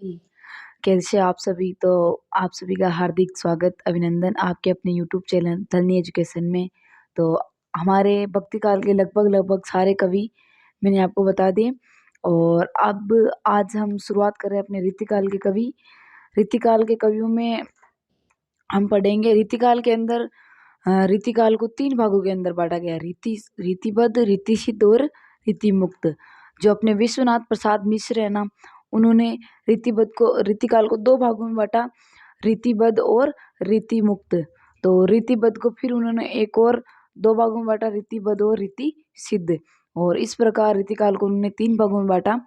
जी, कैसे आप सभी? तो आप सभी का हार्दिक स्वागत, अभिनंदन आपके अपने यूट्यूब चैनल धन्य एजुकेशन में। तो हमारे भक्ति काल के लगभग-लगभग सारे कवि मैंने आपको बता दिए और अब आज हम शुरुआत कर रहे हैं अपने रीतिकाल के कवि। रीतिकाल के कवियों में हम पढ़ेंगे रीतिकाल के अंदर रीतिकाल को 3 भागों के अंदर बाँटा गया है। रीतिबद्ध, रीतिसिद्ध और रीतिमुक्त। जो अपने विश्वनाथ प्रसाद मिश्र है ना, उन्होंने रीतिकाल को 2 भागों में बाँटा, रीतिबद्ध और रीतिमुक्त। तो रीतिबद्ध को फिर उन्होंने एक और 2 भागों में बाँटा, रीतिबद्ध और रीतिसिद्ध। और इस प्रकार रीतिकाल को उन्होंने 3 भागों में बाँटा।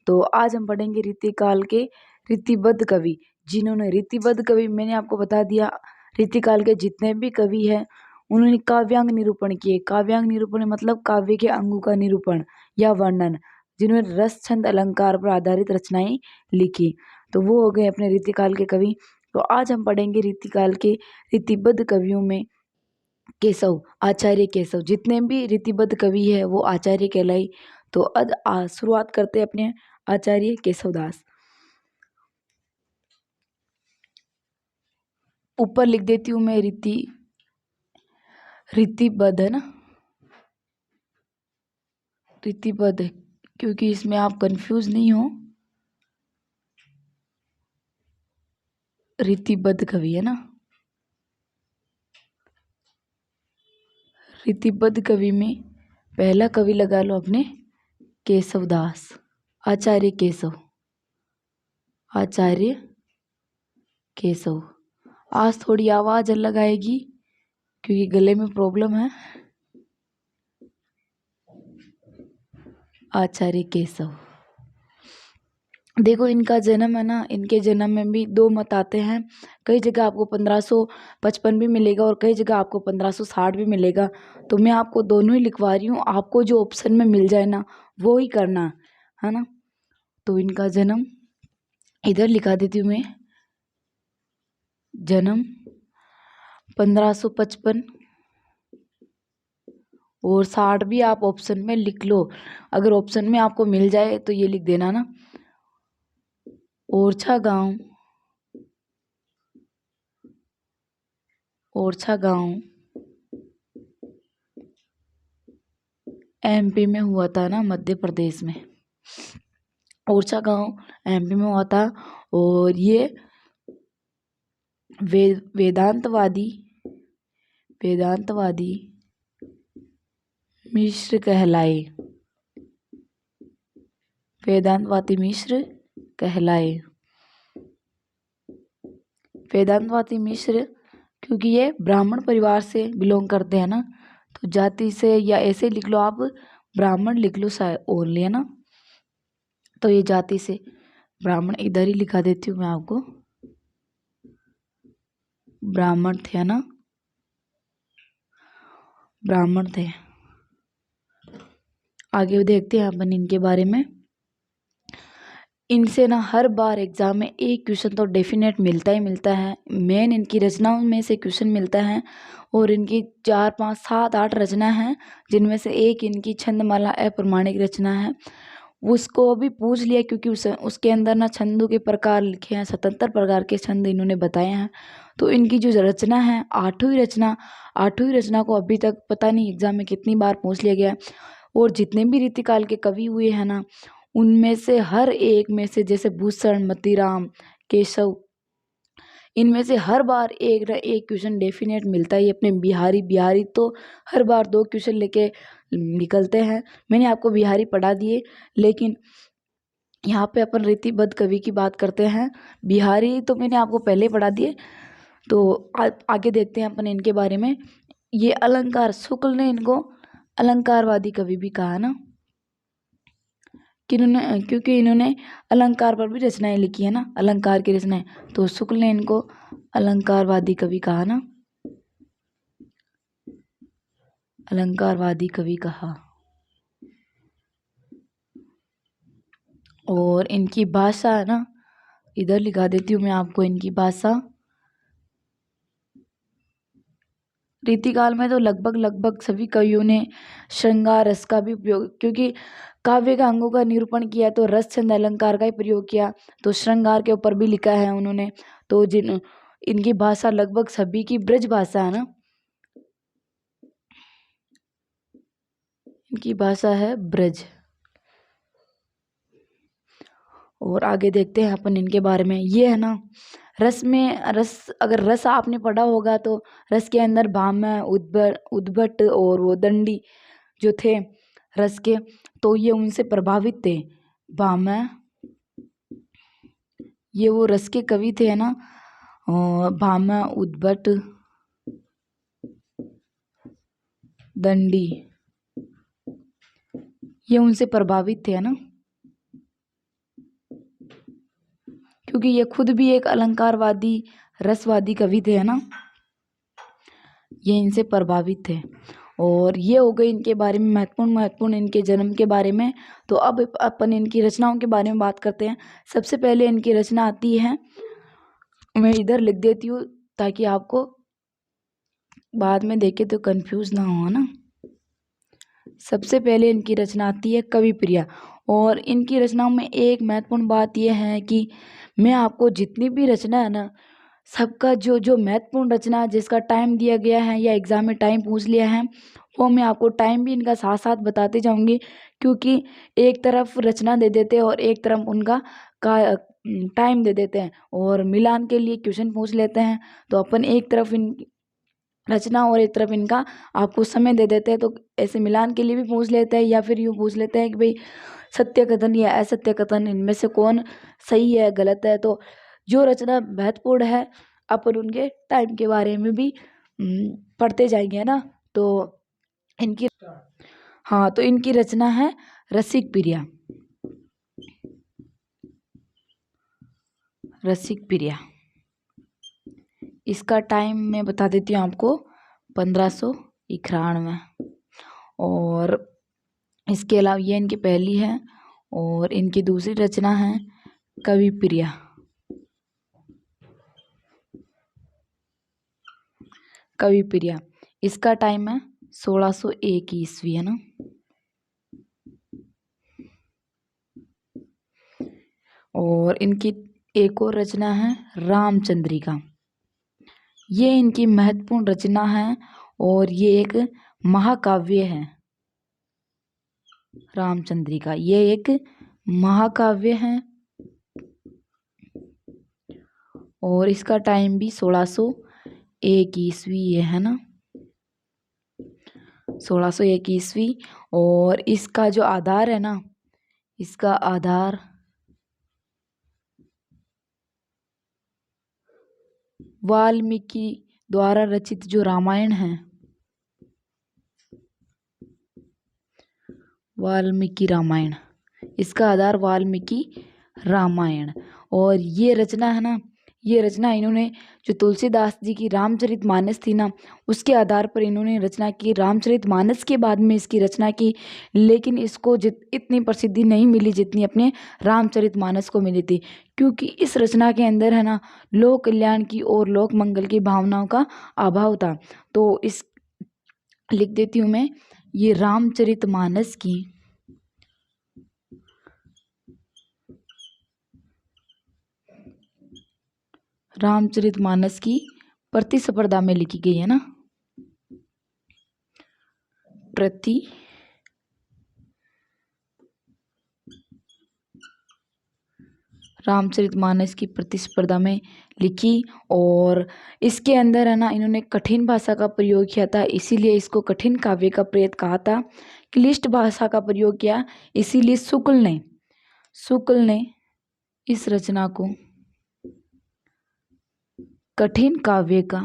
तो आज हम पढ़ेंगे रीतिकाल के रीतिबद्ध कवि, जिन्होंने रीतिबद्ध कवि मैंने आपको बता दिया, रीतिकाल के जितने भी कवि हैं, उन्होंने काव्यांग निरूपण किए। काव्यांग निरूपण मतलब काव्य के अंगों का निरूपण या वर्णन, जिन्होंने रस, छंद, अलंकार पर आधारित रचनाएँ लिखी। तो वो हो गए अपने रीतिकाल के कवि। तो आज हम पढ़ेंगे रीतिकाल के रीतिबद्ध कवियों में केशव, आचार्य केशव। जितने भी रीतिबद्ध कवि हैं, वो आचार्य कहलाए। तो शुरुआत करते हैं अपने आचार्य केशवदास। ऊपर लिख देती हूँ मैं रीतिबद्ध है ना, रीतिबद्ध है, क्योंकि इसमें आप कंफ्यूज नहीं हो। रीतिबद्ध कवि है ना, रीतिबद्ध कवि में पहला कवि लगा लो अपने केशवदास, आचार्य केशव, आचार्य केशव। आज थोड़ी आवाज अलग आएगी क्योंकि गले में प्रॉब्लम है। आचार्य केशव, देखो इनका जन्म है ना, इनके जन्म में भी 2 मत आते हैं। कई जगह आपको 1555 भी मिलेगा और कई जगह आपको 1560 भी मिलेगा। तो मैं आपको दोनों ही लिखवा रही हूँ, आपको जो ऑप्शन में मिल जाए ना वो ही करना है ना। तो इनका जन्म इधर लिखा देती हूँ मैं, जन्म 1555 और 60 भी आप ऑप्शन में लिख लो। अगर ऑप्शन में आपको मिल जाए तो ये लिख देना ना, ओरछा गांव, ओरछा गांव एमपी में हुआ था ना, मध्य प्रदेश में। ओरछा गांव एमपी में हुआ था और ये वेदांतवादी मिश्र कहलाए, वेदांतवादी मिश्र कहलाए। वेदांतवादी मिश्र क्योंकि ये ब्राह्मण परिवार से बिलोंग करते हैं ना, तो जाति से या ऐसे लिख लो आप, ब्राह्मण लिख लो शायद ओनली है ना। तो ये जाति से ब्राह्मण इधर ही लिखा देती हूँ मैं आपको, ब्राह्मण थे ना, ब्राह्मण थे। आगे देखते हैं अपन इनके बारे में। इनसे ना हर बार एग्जाम में एक क्वेश्चन तो डेफिनेट मिलता ही मिलता है। मेन इनकी रचनाओं में से क्वेश्चन मिलता है और इनकी 4 5 7 8 रचना है, जिनमें से एक इनकी छंदमाला अप्रमाणिक रचना है। उसको भी पूछ लिया क्योंकि उसके अंदर ना छंदों के प्रकार लिखे हैं, 77 प्रकार के छंद इन्होंने बताए हैं। तो इनकी जो रचना है आठवीं रचना को अभी तक पता नहीं एग्जाम में कितनी बार पूछ लिया गया है। और जितने भी रीतिकाल के कवि हुए हैं ना, उनमें से हर एक में से, जैसे भूषण, मतीराम, केशव, इनमें से हर बार एक न एक क्वेश्चन डेफिनेट मिलता ही। अपने बिहारी तो हर बार 2 क्वेश्चन लेके निकलते हैं। मैंने आपको बिहारी पढ़ा दिए, लेकिन यहाँ पे अपन रीतिबद्ध कवि की बात करते हैं। बिहारी तो मैंने आपको पहले पढ़ा दिए। तो आगे देखते हैं अपन इनके बारे में। ये अलंकार, शुक्ल ने इनको अलंकारवादी कवि भी कहा ना, क्योंकि इन्होंने अलंकार पर भी रचनाएं लिखी है ना, अलंकार की रचनाएं। तो शुक्ल ने इनको अलंकारवादी कवि कहा ना, अलंकारवादी कवि कहा। और इनकी भाषा है ना, इधर लिखा देती हूँ मैं आपको इनकी भाषा। रीतिकाल में तो लगभग सभी कवियों ने श्रृंगार रस का भी उपयोग, क्योंकि काव्य का अंगों का निरूपण किया तो रस छंद अलंकार का ही प्रयोग किया। तो श्रृंगार के ऊपर भी लिखा है उन्होंने। तो जिन इनकी भाषा लगभग सभी की ब्रज भाषा है ना, इनकी भाषा है ब्रज। और आगे देखते हैं अपन इनके बारे में। ये है ना, रस में रस, अगर रस आपने पढ़ा होगा तो रस के अंदर भामह, उद्भट और वो दंडी जो थे रस के, तो ये उनसे प्रभावित थे। भामह, ये वो रस के कवि थे है ना, भामह, उद्भट, दंडी, ये उनसे प्रभावित थे है ना, क्योंकि ये खुद भी एक अलंकारवादी रसवादी कवि थे है ना, ये इनसे प्रभावित थे। और ये हो गई इनके बारे में महत्वपूर्ण इनके जन्म के बारे में। तो अब अपन इनकी रचनाओं के बारे में बात करते हैं। सबसे पहले इनकी रचना आती है, मैं इधर लिख देती हूँ ताकि आपको बाद में देखे तो कंफ्यूज ना हो ना। सबसे पहले इनकी रचना आती है कवि प्रिया। और इनकी रचनाओं में एक महत्वपूर्ण बात यह है कि मैं आपको जितनी भी रचना है ना, सबका जो जो महत्वपूर्ण रचना जिसका टाइम दिया गया है या एग्जाम में टाइम पूछ लिया है, वो मैं आपको टाइम भी इनका साथ साथ बताते जाऊंगी। क्योंकि एक तरफ रचना दे देते हैं और एक तरफ उनका का टाइम दे देते हैं, और मिलान के लिए क्वेश्चन पूछ लेते हैं। तो अपन एक तरफ इन रचना और एक तरफ इनका आपको समय दे देते हैं, तो ऐसे मिलान के लिए भी पूछ लेते हैं, या फिर यूँ पूछ लेते हैं कि भाई सत्य कथन या असत्य कथन इनमें से कौन सही है गलत है। तो जो रचना महत्वपूर्ण है अपन उनके टाइम के बारे में भी पढ़ते जाएंगे है ना। तो इनकी, हाँ, तो इनकी रचना है रसिक प्रिया। रसिक प्रिया, इसका टाइम मैं बता देती हूँ आपको, 1591। और इसके अलावा ये इनकी पहली है, और इनकी दूसरी रचना है कवि प्रिया। कवि प्रिया, इसका टाइम है 1601 ईस्वी है ना। और इनकी एक और रचना है रामचंद्रिका। ये इनकी महत्वपूर्ण रचना है और ये एक महाकाव्य है। रामचंद्रिका ये एक महाकाव्य है और इसका टाइम भी 1601 ईस्वी है ना, 1601 ईस्वी। और इसका जो आधार है ना, इसका आधार वाल्मीकि द्वारा रचित जो रामायण है, वाल्मीकि रामायण, इसका आधार वाल्मीकि रामायण। और ये रचना है ना, ये रचना इन्होंने जो तुलसीदास जी की रामचरितमानस थी ना, उसके आधार पर इन्होंने रचना की। रामचरितमानस के बाद में इसकी रचना की, लेकिन इसको इतनी प्रसिद्धि नहीं मिली जितनी अपने रामचरितमानस को मिली थी। क्योंकि इस रचना के अंदर है ना, लोक कल्याण की और लोक मंगल की भावनाओं का अभाव था। तो इस लिख देती हूँ मैं, ये रामचरितमानस की प्रतिस्पर्धा में लिखी गई है ना, रामचरितमानस की प्रतिस्पर्धा में लिखी। और इसके अंदर है ना, इन्होंने कठिन भाषा का प्रयोग किया था, इसीलिए इसको कठिन काव्य का प्रेत कहा था। क्लिष्ट भाषा का प्रयोग किया, इसीलिए शुक्ल ने इस रचना को कठिन काव्य का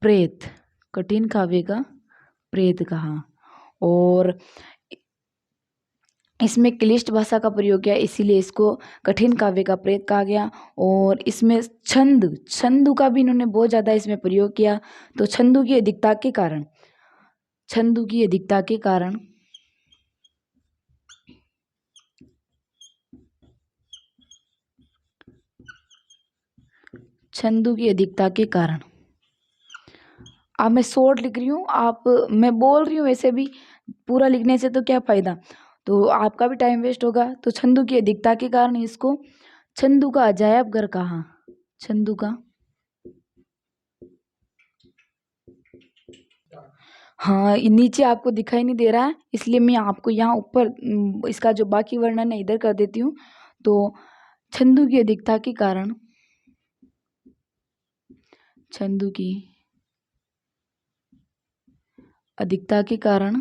प्रेत, कठिन काव्य का प्रेत कहा। और इसमें क्लिष्ट भाषा का प्रयोग किया, इसीलिए इसको कठिन काव्य का प्रेत कहा गया। और इसमें छंदु का भी इन्होंने बहुत ज़्यादा इसमें प्रयोग किया। तो छंदु की अधिकता के कारण, छंदु की अधिकता के कारण छंदु की अधिकता के कारण अब मैं शॉर्ट लिख रही हूँ, आप मैं बोल रही हूँ वैसे भी पूरा लिखने से तो क्या फ़ायदा, तो आपका भी टाइम वेस्ट होगा। तो छंदू की अधिकता के कारण इसको छंदू का अजायब घर कहा। छंदू का, हाँ, नीचे आपको दिखाई नहीं दे रहा है इसलिए मैं आपको यहाँ ऊपर इसका जो बाकी वर्णन है इधर कर देती हूँ। तो छंदू की अधिकता के कारण, छंदू की अधिकता के कारण,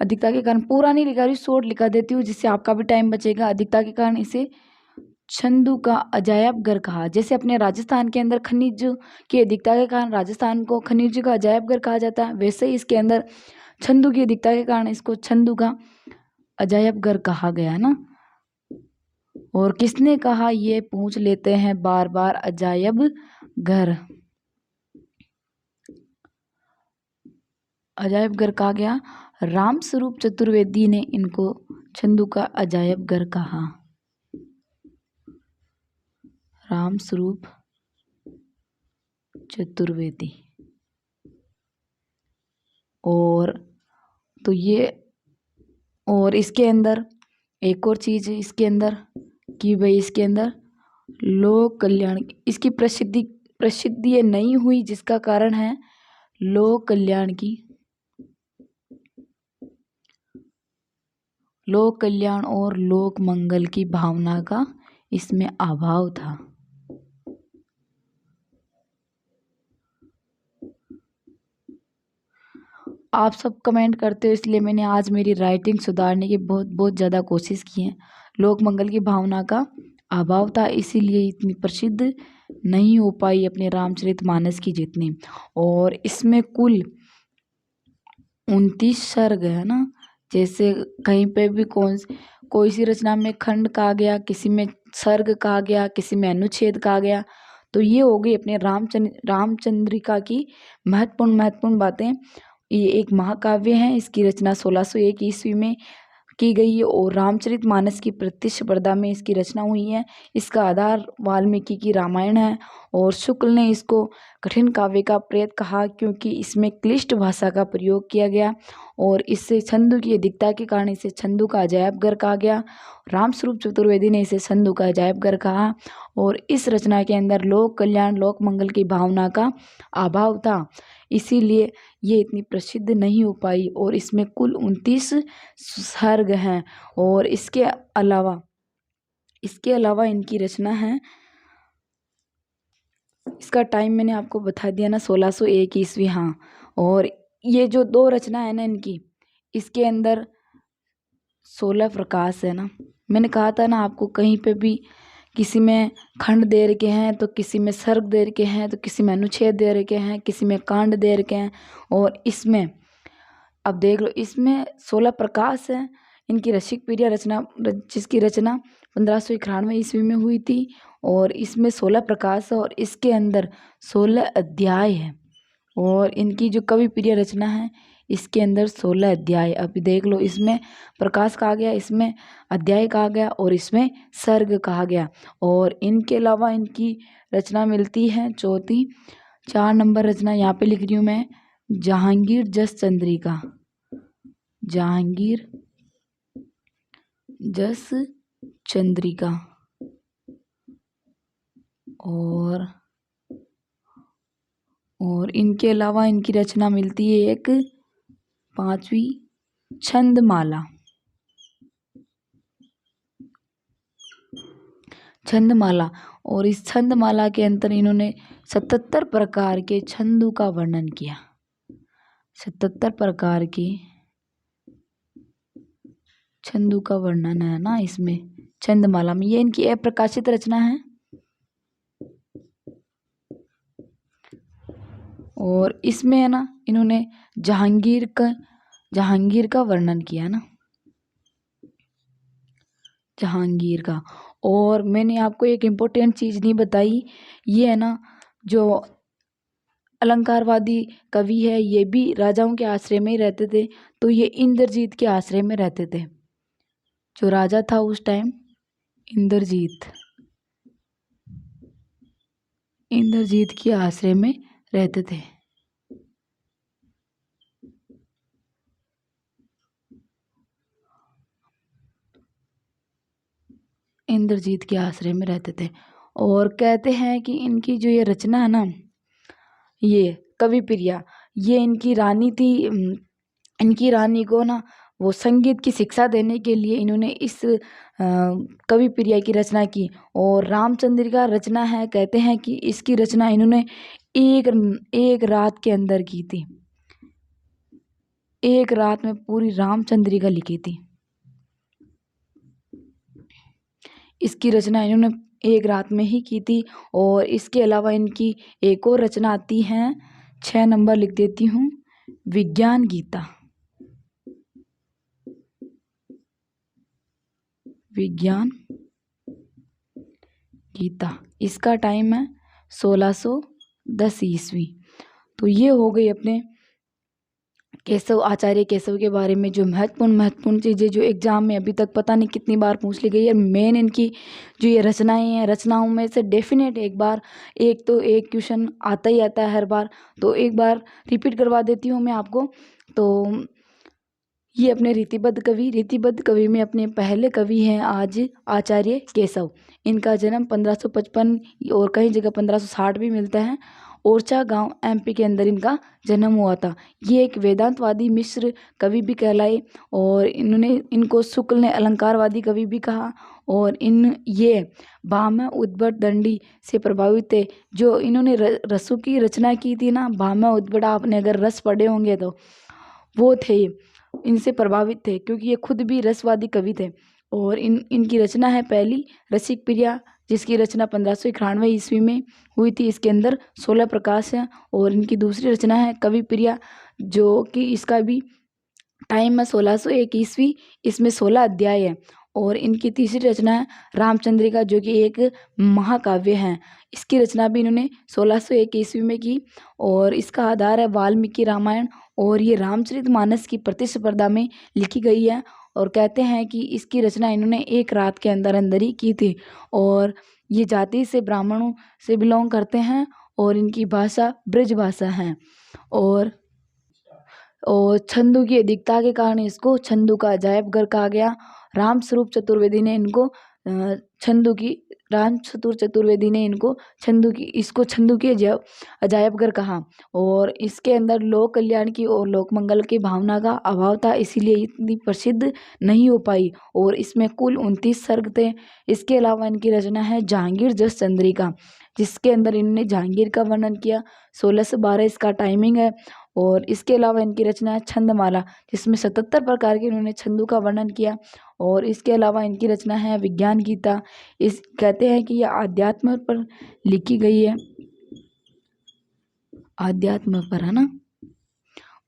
अधिकता के कारण पूरा नहीं लिखा रही, शॉर्ट लिखा देती हूँ जिससे आपका भी टाइम बचेगा। अधिकता के कारण इसे छंदू का अजायब घर कहा। जैसे अपने राजस्थान के अंदर खनिज की अधिकता के कारण राजस्थान को खनिज का अजायब घर कहा जाता है, वैसे ही इसके अंदर छंदू की अधिकता के कारण इसको छंदू का अजायब घर कहा गया ना। और किसने कहा ये पूछ लेते हैं बार बार, अजायब घर, अजायब घर कहा गया। राम स्वरूप चतुर्वेदी ने इनको छंदू का अजायब घर कहा। राम स्वरूप चतुर्वेदी। और तो ये, और इसके अंदर एक और चीज है इसके अंदर कि भाई इसके अंदर लोक कल्याण, इसकी प्रसिद्धि ये नहीं हुई जिसका कारण है लोक कल्याण की, लोक कल्याण और लोक मंगल की भावना का इसमें अभाव था। आप सब कमेंट करते हो इसलिए मैंने आज मेरी राइटिंग सुधारने की बहुत बहुत ज़्यादा कोशिश की है। लोक मंगल की भावना का अभाव था इसीलिए इतनी प्रसिद्ध नहीं हो पाई अपने रामचरितमानस की जितनी। और इसमें कुल 29 सर्ग है ना। जैसे कहीं पे भी कोई सी रचना में खंड कहा गया, किसी में सर्ग कहा गया, किसी में अनुच्छेद कहा गया, तो ये हो गई अपने रामचंद्रिका की महत्वपूर्ण महत्वपूर्ण बातें। ये एक महाकाव्य है, इसकी रचना 1601 ईस्वी में की गई है और रामचरितमानस की प्रतिस्पर्धा में इसकी रचना हुई है। इसका आधार वाल्मीकि की रामायण है और शुक्ल ने इसको कठिन काव्य का प्रेत कहा क्योंकि इसमें क्लिष्ट भाषा का प्रयोग किया गया और इससे छंदू की अधिकता के कारण इसे छंदू का अजायब घर कहा गया। रामस्वरूप चतुर्वेदी ने इसे छंदू का अजायब घर कहा और इस रचना के अंदर लोक कल्याण लोक मंगल की भावना का अभाव था, इसीलिए ये इतनी प्रसिद्ध नहीं हो पाई। और इसमें कुल 29 सर्ग हैं और इसके अलावा इनकी रचना है, इसका टाइम मैंने आपको बता दिया ना 1601 ईस्वी। हाँ, और ये जो दो रचना है ना इनकी, इसके अंदर 16 प्रकाश है ना। मैंने कहा था ना आपको, कहीं पे भी किसी में खंड दे रखे हैं तो किसी में सर्ग दे रखे हैं तो किसी में अनुच्छेद दे रखे हैं, किसी में कांड दे रखे हैं। और इसमें अब देख लो, इसमें 16 प्रकाश है। इनकी रसिक प्रिया रचना जिसकी रचना 1591 ईस्वी में हुई थी और इसमें 16 प्रकाश है और इसके अंदर 16 अध्याय है। और इनकी जो कवि प्रिय रचना है इसके अंदर 16 अध्याय। अभी देख लो, इसमें प्रकाश कहा गया, इसमें अध्याय कहा गया और इसमें सर्ग कहा गया। और इनके अलावा इनकी रचना मिलती है चौथी 4 नंबर रचना यहाँ पे लिख रही हूँ मैं, जहांगीर जस चंद्रिका। जहांगीर जस चंद्रिका। और इनके अलावा इनकी रचना मिलती है एक 5वीं छंदमाला। छंदमाला, और इस छंदमाला के अंदर इन्होंने 77 प्रकार के छंदों का वर्णन किया। 77 प्रकार के छंदों का वर्णन है ना इसमें छंदमाला में। ये इनकी अप्रकाशित रचना है। और इसमें है ना इन्होंने जहांगीर का वर्णन किया ना, जहांगीर का। और मैंने आपको एक इम्पोर्टेंट चीज़ नहीं बताई, ये है ना जो अलंकारवादी कवि है ये भी राजाओं के आश्रय में ही रहते थे। तो ये इंद्रजीत के आश्रय में रहते थे। जो राजा था उस टाइम इंद्रजीत, इंद्रजीत के आश्रय में रहते थे। इंद्रजीत के आश्रय में रहते थे। और कहते हैं कि इनकी जो ये रचना है ना, ये कवि प्रिया, ये इनकी रानी थी। इनकी रानी को ना वो संगीत की शिक्षा देने के लिए इन्होंने इस कवि प्रिया की रचना की। और रामचंद्र का रचना है, कहते हैं कि इसकी रचना इन्होंने एक एक रात के अंदर की थी। एक रात में पूरी रामचंद्रिका लिखी थी। इसकी रचना इन्होंने एक रात में ही की थी। और इसके अलावा इनकी एक और रचना आती है, 6 नंबर लिख देती हूँ, विज्ञान गीता। विज्ञान गीता, इसका टाइम है 1610 ईस्वी। तो ये हो गई अपने केशव, आचार्य केशव के बारे में जो महत्वपूर्ण चीज़ें जो एग्जाम में अभी तक पता नहीं कितनी बार पूछ ली गई है। मेन इनकी जो ये रचनाएं हैं, रचनाओं में से डेफिनेट एक क्वेश्चन आता ही आता है हर बार। तो एक बार रिपीट करवा देती हूँ मैं आपको। तो ये अपने रीतिबद्ध कवि में अपने पहले कवि हैं आज आचार्य केशव। इनका जन्म 1555 और कई जगह 1560 भी मिलता है। ओरछा गांव एमपी के अंदर इनका जन्म हुआ था। ये एक वेदांतवादी मिश्र कवि भी कहलाए। और इनको शुक्ल ने अलंकारवादी कवि भी कहा। और ये भामह उद्भट दंडी से प्रभावित थे। जो इन्होंने रसों की रचना की थी ना, भामह उद्भट, आपने अगर रस पढ़े होंगे तो वो थे, इनसे प्रभावित थे, क्योंकि ये खुद भी रसवादी कवि थे। और इनकी रचना है पहली रसिक प्रिया, जिसकी रचना 1591 ईस्वी में हुई थी। इसके अंदर 16 प्रकाश हैं। और इनकी दूसरी रचना है कवि प्रिया, जो कि इसका भी टाइम है 1601 ईस्वी। इसमें 16 अध्याय है। और इनकी तीसरी रचना है रामचंद्रिका, जो कि एक महाकाव्य है। इसकी रचना भी इन्होंने 1601 ईस्वी में की। और इसका आधार है वाल्मीकि रामायण। और ये रामचरितमानस की प्रतिस्पर्धा में लिखी गई है। और कहते हैं कि इसकी रचना इन्होंने एक रात के अंदर अंदर ही की थी। और ये जाति से ब्राह्मणों से बिलोंग करते हैं। और इनकी भाषा ब्रज भाषा है। और छंदों की अधिकता के कारण इसको छंदों का अजायब घर कहा गया। रामस्वरूप चतुर्वेदी ने इनको छंदों की चतुर्वेदी ने इसको छंदों की अजायब घर कहा। और इसके अंदर लोक कल्याण की और लोक मंगल की भावना का अभाव था, इसीलिए इतनी प्रसिद्ध नहीं हो पाई। और इसमें कुल 29 सर्ग थे। इसके अलावा इनकी रचना है जहांगीर जस चंद्रिका, जिसके अंदर इन्होंने जहांगीर का वर्णन किया। 16 से 12 इसका टाइमिंग है। और इसके अलावा इनकी रचना है छंदमाला, जिसमें 77 प्रकार के इन्होंने छंदों का वर्णन किया। और इसके अलावा इनकी रचना है विज्ञान गीता। कहते हैं कि यह आध्यात्म पर लिखी गई है, आध्यात्म पर, है ना।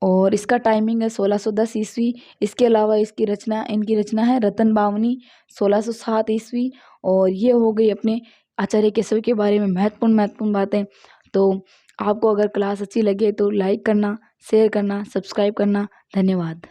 और इसका टाइमिंग है 1610 ईस्वी। इसके अलावा इनकी रचना है रतन बावनी, 1607 ईस्वी। और ये हो गई अपने आचार्य केशव के बारे में महत्वपूर्ण बातें। तो आपको अगर क्लास अच्छी लगे तो लाइक करना, शेयर करना, सब्सक्राइब करना। धन्यवाद।